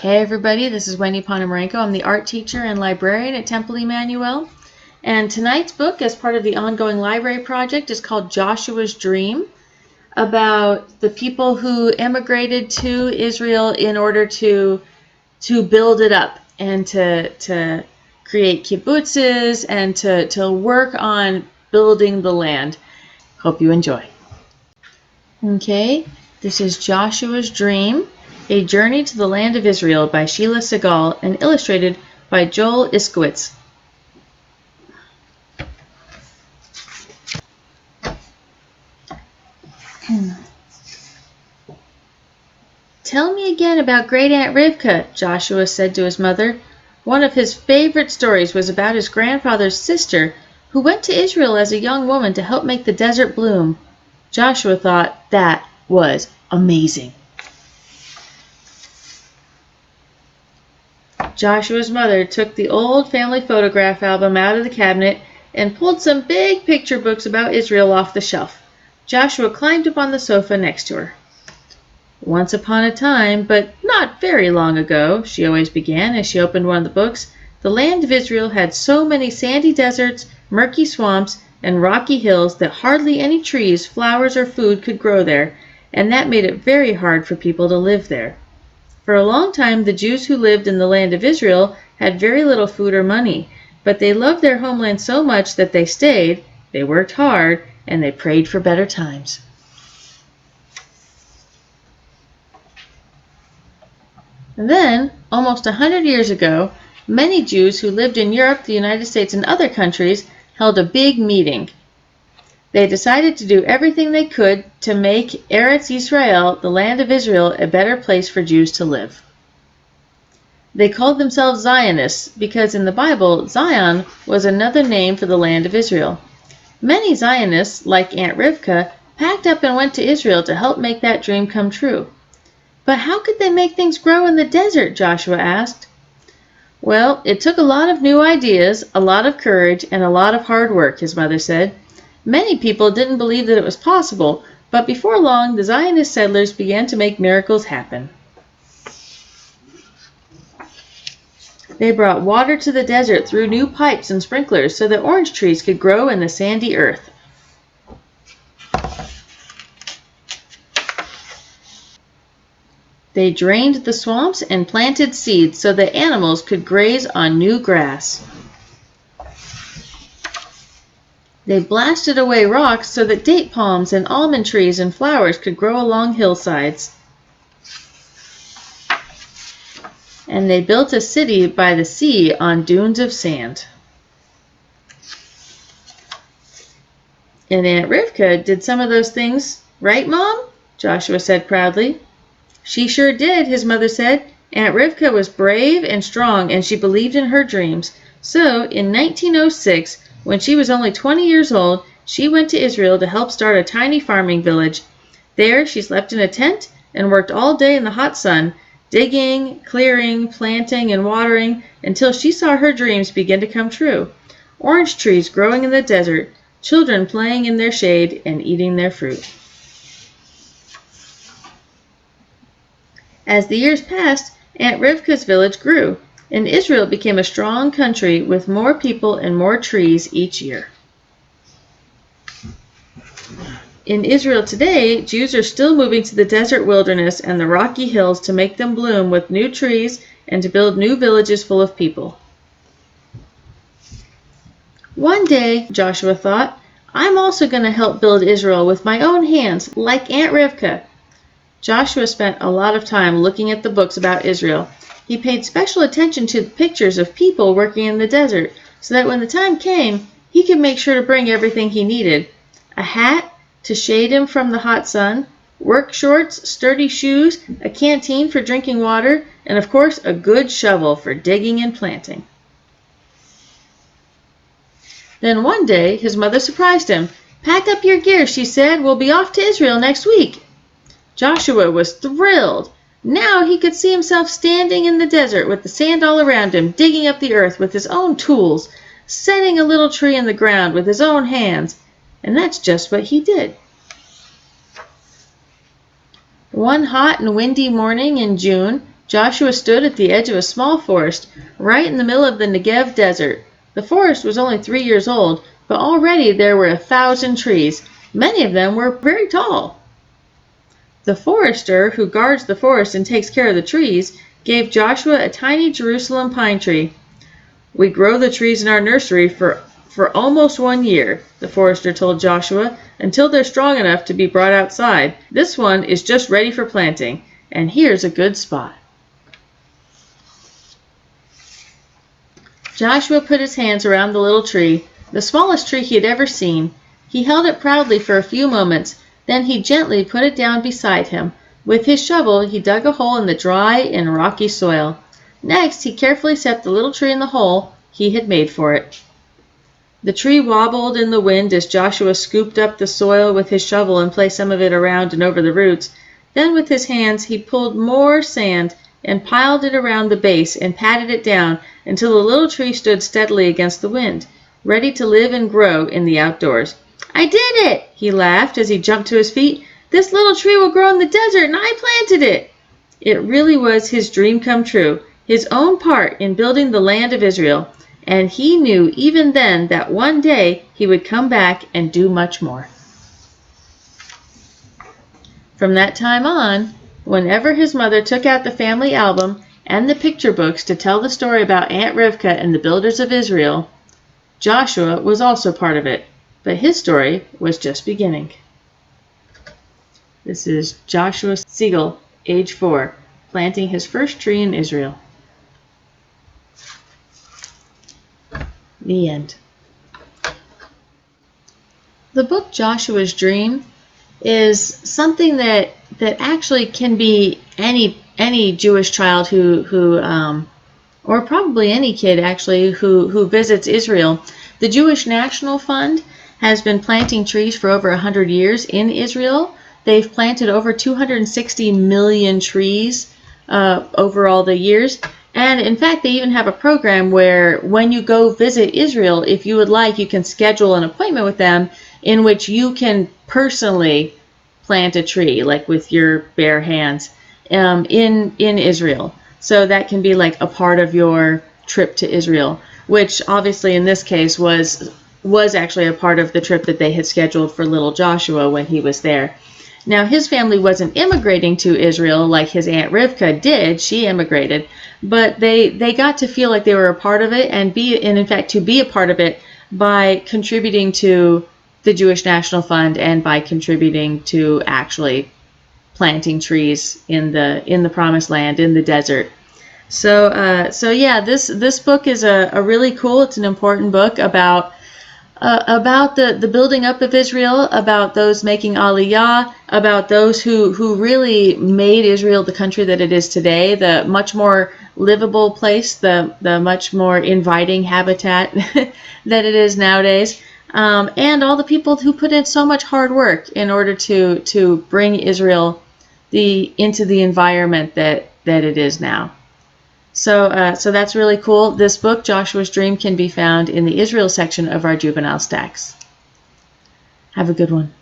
Hey everybody, this is Wendy Ponomarenko. I'm the art teacher and librarian at Temple Emanu-El. And tonight's book, as part of the ongoing library project, is called Joshua's Dream, about the people who emigrated to Israel in order to build it up and to create kibbutzes and to work on building the land. Hope you enjoy. Okay, this is Joshua's Dream, A Journey to the Land of Israel by Sheila Segal and illustrated by Joel Iskowitz. Tell me again about Great Aunt Rivka, Joshua said to his mother. One of his favorite stories was about his grandfather's sister who went to Israel as a young woman to help make the desert bloom. Joshua thought that was amazing. Joshua's mother took the old family photograph album out of the cabinet and pulled some big picture books about Israel off the shelf. Joshua climbed up on the sofa next to her. Once upon a time, but not very long ago, she always began as she opened one of the books, the land of Israel had so many sandy deserts, murky swamps, and rocky hills that hardly any trees, flowers, or food could grow there, and that made it very hard for people to live there. For a long time, the Jews who lived in the land of Israel had very little food or money, but they loved their homeland so much that they stayed, they worked hard, and they prayed for better times. And then, almost 100 years ago, many Jews who lived in Europe, the United States, and other countries held a big meeting. They decided to do everything they could to make Eretz Yisrael, the land of Israel, a better place for Jews to live. They called themselves Zionists because in the Bible, Zion was another name for the land of Israel. Many Zionists, like Aunt Rivka, packed up and went to Israel to help make that dream come true. But how could they make things grow in the desert? Joshua asked. Well, it took a lot of new ideas, a lot of courage, and a lot of hard work, his mother said. Many people didn't believe that it was possible, but before long, the Zionist settlers began to make miracles happen. They brought water to the desert through new pipes and sprinklers so that orange trees could grow in the sandy earth. They drained the swamps and planted seeds so that animals could graze on new grass. They blasted away rocks so that date palms and almond trees and flowers could grow along hillsides. And they built a city by the sea on dunes of sand. And Aunt Rivka did some of those things, right, Mom? Joshua said proudly. She sure did, his mother said. Aunt Rivka was brave and strong, and she believed in her dreams. So, in 1906, when she was only 20 years old, she went to Israel to help start a tiny farming village. There, she slept in a tent and worked all day in the hot sun, digging, clearing, planting, and watering until she saw her dreams begin to come true. Orange trees growing in the desert, children playing in their shade and eating their fruit. As the years passed, Aunt Rivka's village grew, and Israel became a strong country with more people and more trees each year. In Israel today, Jews are still moving to the desert wilderness and the rocky hills to make them bloom with new trees and to build new villages full of people. One day, Joshua thought, I'm also going to help build Israel with my own hands, like Aunt Rivka. Joshua spent a lot of time looking at the books about Israel. He paid special attention to the pictures of people working in the desert so that when the time came, he could make sure to bring everything he needed. A hat to shade him from the hot sun, work shorts, sturdy shoes, a canteen for drinking water, and of course a good shovel for digging and planting. Then one day, his mother surprised him. Pack up your gear, she said. We'll be off to Israel next week. Joshua was thrilled. Now he could see himself standing in the desert with the sand all around him, digging up the earth with his own tools, setting a little tree in the ground with his own hands. And that's just what he did. One hot and windy morning in June, Joshua stood at the edge of a small forest, right in the middle of the Negev desert. The forest was only 3 years old, but already there were 1,000 trees. Many of them were very tall. The forester, who guards the forest and takes care of the trees, gave Joshua a tiny Jerusalem pine tree. "We grow the trees in our nursery for almost 1 year," the forester told Joshua, "until they're strong enough to be brought outside. This one is just ready for planting, and here's a good spot." Joshua put his hands around the little tree, the smallest tree he had ever seen. He held it proudly for a few moments, then he gently put it down beside him. With his shovel, he dug a hole in the dry and rocky soil. Next, he carefully set the little tree in the hole he had made for it. The tree wobbled in the wind as Joshua scooped up the soil with his shovel and placed some of it around and over the roots. Then with his hands, he pulled more sand and piled it around the base and patted it down until the little tree stood steadily against the wind, ready to live and grow in the outdoors. "I did it!" he laughed as he jumped to his feet. "This little tree will grow in the desert, and I planted it!" It really was his dream come true, his own part in building the land of Israel, and he knew even then that one day he would come back and do much more. From that time on, whenever his mother took out the family album and the picture books to tell the story about Aunt Rivka and the builders of Israel, Joshua was also part of it, but his story was just beginning. This is Joshua Segal, age 4, planting his first tree in Israel. The end. The book Joshua's Dream is something that actually can be any Jewish child who or probably any kid actually who visits Israel. The Jewish National Fund has been planting trees for over 100 years in Israel. They've planted over 260 million trees over all the years. And in fact, they even have a program where when you go visit Israel, if you would like, you can schedule an appointment with them in which you can personally plant a tree, like with your bare hands, in Israel. So that can be like a part of your trip to Israel, which obviously in this case was actually a part of the trip that they had scheduled for little Joshua when he was there. Now, his family wasn't immigrating to Israel like his Aunt Rivka did. She immigrated, but they got to feel like they were a part of it and in fact to be a part of it by contributing to the Jewish National Fund and by contributing to actually planting trees in the Promised Land, in the desert. So yeah, this book is a really cool. It's an important book about the building up of Israel, about those making Aliyah, about those who really made Israel the country that it is today, the much more livable place, the much more inviting habitat that it is nowadays, and all the people who put in so much hard work in order to bring Israel into the environment that it is now. So that's really cool. This book, Joshua's Dream, can be found in the Israel section of our juvenile stacks. Have a good one.